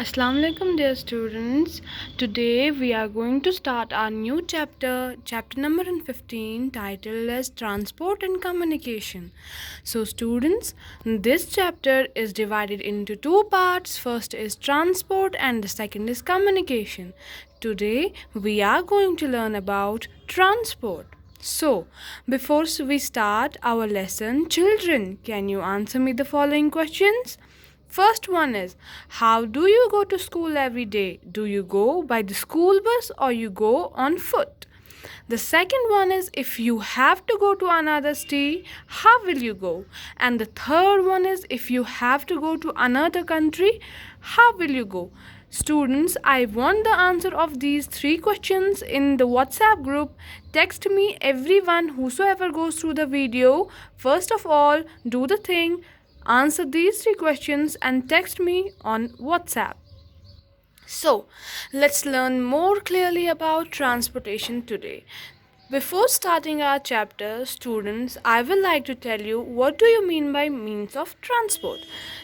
Assalamu alaikum dear students. Today we are going to start our new chapter number 15, titled as Transport and Communication. So students, this chapter is divided into two parts. First is transport and the second is communication. Today we are going to learn about transport. So, before we start our lesson, children, can you answer me the following questions? First one is, how do you go to school every day? Do you go by the school bus or you go on foot? The second one is, if you have to go to another city, how will you go? And the third one is, if you have to go to another country, how will you go? Students, I want the answer of these three questions in the WhatsApp group. Text me everyone whosoever goes through the video. First of all, do the thing. Answer these three questions and text me on WhatsApp. So, let's learn more clearly about transportation today. Before starting our chapter, students, I will like to tell you what do you mean by means of transport.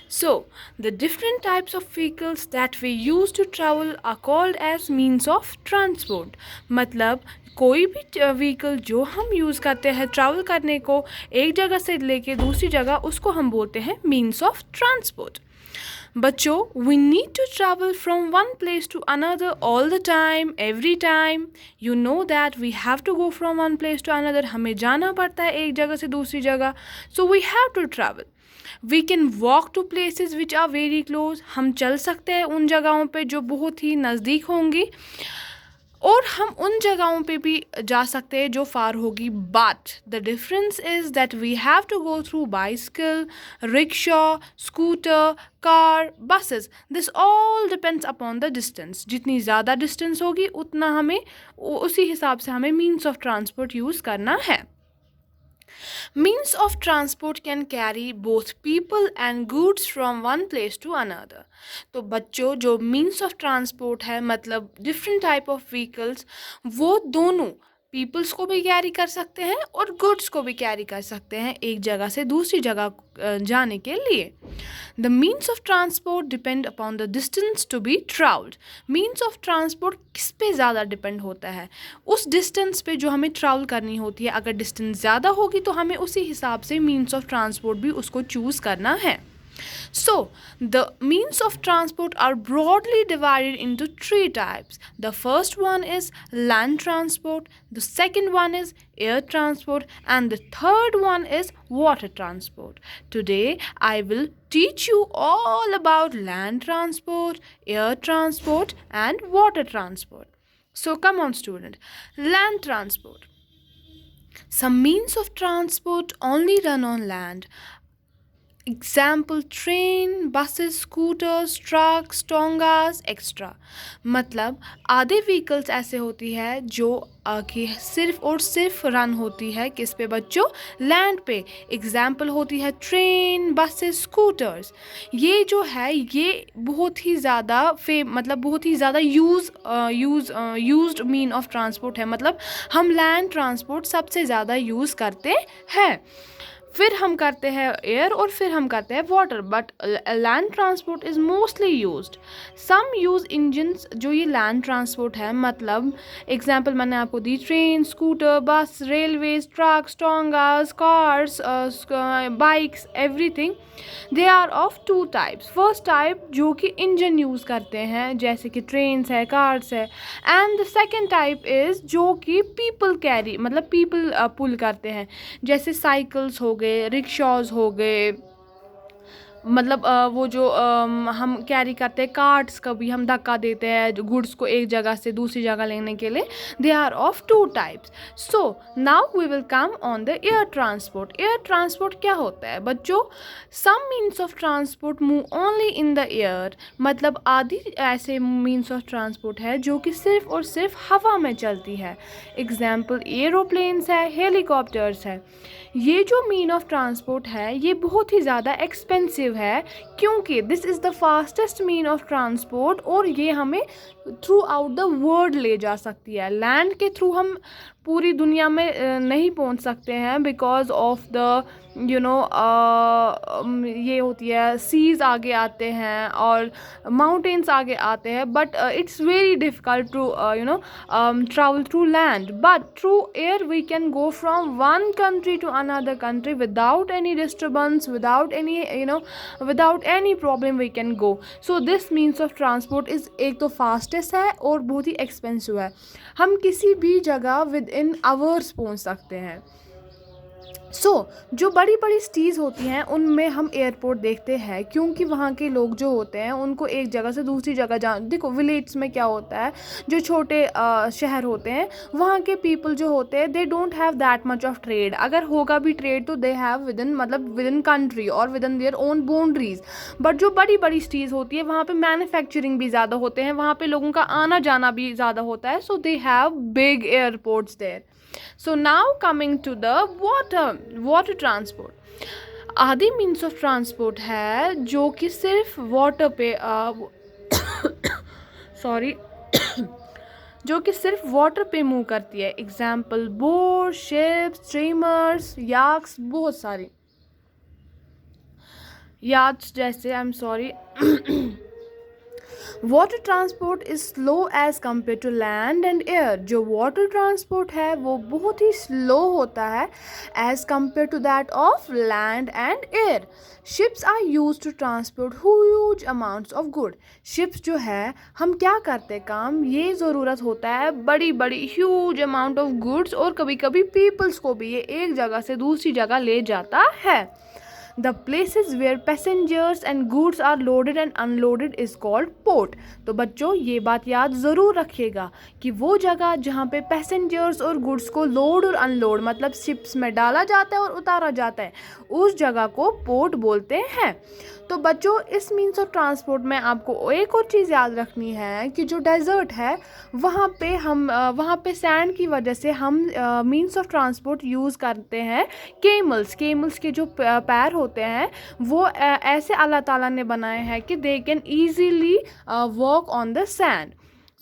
So, the different types of vehicles that we use to travel are called as means of transport. मतलब कोई भी vehicle जो हम use करते हैं travel करने को एक जगह से लेके दूसरी जगह, उसको हम बोलते हैं मीन्स ऑफ ट्रांसपोर्ट. बच्चों, we need to travel from one place to another all the time, every time. You know that we have to go from one place to another. हमें जाना पड़ता है एक जगह से दूसरी जगह. So we have to travel. We can walk to places which are very close. हम चल सकते हैं उन जगहों पे जो बहुत ही नज़दीक होंगी, और हम उन जगहों पे भी जा सकते हैं जो फार होगी. But the difference is that we have to go through bicycle, rickshaw, scooter, car, buses. This all depends upon the distance. जितनी ज़्यादा डिस्टेंस होगी उतना हमें उसी हिसाब से हमें मीन्स ऑफ ट्रांसपोर्ट यूज़ करना है. Means of transport can carry both people and goods from one place to another. तो बच्चों, जो means of transport है मतलब different type of vehicles, वो दोनों पीपल्स को भी कैरी कर सकते हैं और गुड्स को भी कैरी कर सकते हैं एक जगह से दूसरी जगह जाने के लिए. The means of transport depend upon the distance to be travelled. Means of transport किस पे ज़्यादा डिपेंड होता है? उस डिस्टेंस पे जो हमें ट्रैवल करनी होती है. अगर डिस्टेंस ज़्यादा होगी तो हमें उसी हिसाब से मीन्स ऑफ ट्रांसपोर्ट भी उसको चूज़ करना है. So, the means of transport are broadly divided into three types. The first one is land transport, the second one is air transport, and the third one is water transport. Today, I will teach you all about land transport, air transport, and water transport. So, come on, student. Land transport. Some means of transport only run on land. Example train, buses, scooters, trucks, tongas, extra. मतलब आधे vehicles ऐसे होती है जो कि सिर्फ और सिर्फ रन होती है किस पे बच्चों? लैंड पे. एग्जाम्पल होती है ट्रेन, बसेस, स्कूटर्स. ये जो है ये बहुत ही ज़्यादा मतलब बहुत ही ज़्यादा यूज्ड मीन ऑफ ट्रांसपोर्ट है. मतलब हम लैंड ट्रांसपोर्ट सबसे ज़्यादा यूज़ करते हैं, फिर हम करते हैं एयर और फिर हम करते हैं water. But land transport is mostly used. Some use engines जो ये लैंड ट्रांसपोर्ट है. मतलब एग्जांपल मैंने आपको दी, train, scooter, bus, railways, trucks, tongas, cars, bikes, everything. They are of two types. First type जो कि इंजन यूज़ करते हैं जैसे कि ट्रेन्स है, कार्स है. And the second type is जो कि पीपल कैरी मतलब पीपल पुल करते हैं, जैसे साइकिल्स हो गए, रिक्शाज हो गए. मतलब वो जो हम कैरी करते हैं कार्ट्स, कभी हम धक्का देते हैं गुड्स को एक जगह से दूसरी जगह लेने के लिए. They are of two types. So now we will come on the air transport. Air transport क्या होता है बच्चों? Some means of transport move only in the air. मतलब आधी ऐसे मीन्स ऑफ ट्रांसपोर्ट है जो कि सिर्फ और सिर्फ हवा में चलती है. एग्जाम्पल एरोप्लेन्स है, हेलीकॉप्टर्स है. ये जो मीन ऑफ ट्रांसपोर्ट है ये बहुत ही ज़्यादा एक्सपेंसिव है क्योंकि this is the fastest mean of transport और ये हमें थ्रू आउट द वर्ल्ड ले जा सकती है. लैंड के थ्रू हम पूरी दुनिया में नहीं पहुंच सकते हैं बिकॉज ऑफ द ये होती है, सीज आगे आते हैं और माउंटेन्स आगे आते हैं, but it's very difficult to travel through land. But through air we can go from one country to another country without any disturbance, without any problem we can go. So this means of transport is एक तो fastest है और बहुत ही expensive है. हम किसी भी जगह within hours पहुंच सकते हैं. जो बड़ी बड़ी सिटीज़ होती हैं उनमें हम एयरपोर्ट देखते हैं, क्योंकि वहाँ के लोग जो होते हैं उनको एक जगह से दूसरी जगह देखो विलेज में क्या होता है, जो छोटे शहर होते हैं वहाँ के पीपल जो होते हैं they don't have that much of trade. अगर होगा भी ट्रेड तो they have within country और within their own boundaries. But जो बड़ी बड़ी सिटीज़ होती है वहाँ पे मैन्युफैक्चरिंग भी ज़्यादा होते हैं, वहाँ पे लोगों का आना जाना भी ज़्यादा होता है. So they have big airports there. So now coming to the water transport. आदि मीन्स ऑफ ट्रांसपोर्ट है जो कि सिर्फ वाटर पे सॉरी जो कि सिर्फ वाटर पे मूव करती है. Example boat, ships, streamers, yaks, बहुत सारी याट्स जैसे. I am sorry. Water transport is slow as compare to land and air. जो वाटर ट्रांसपोर्ट है वो बहुत ही स्लो होता है as compare to that of land and air. Ships are use to transport huge amounts of good. Ships जो है हम क्या करते काम, ये ज़रूरत होता है बड़ी बड़ी ह्यूज अमाउंट ऑफ गुड्स और कभी कभी पीपल्स को भी ये एक जगह से दूसरी जगह ले जाता है. The places where passengers and goods are loaded and unloaded is called port. तो बच्चों ये बात याद ज़रूर रखिएगा कि वो जगह जहाँ पे पैसेंजर्स और गुड्स को लोड और अनलोड मतलब शिप्स में डाला जाता है और उतारा जाता है, उस जगह को पोर्ट बोलते हैं. तो बच्चों इस मीन्स ऑफ ट्रांसपोर्ट में आपको एक और चीज़ याद रखनी है कि जो डेजर्ट है वहाँ पे सैंड की वजह से हम मीन्स ऑफ ट्रांसपोर्ट यूज़ करते हैं केमल्स के जो पैर होते हैं वो ऐसे अल्लाह ताला ने बनाए हैं कि they can easily walk on the sand.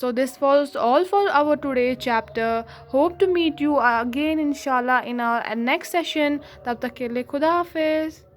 So this was all for our today chapter. Hope to meet you again inshallah in our next session. तब तक के लिए खुदा हाफिज़.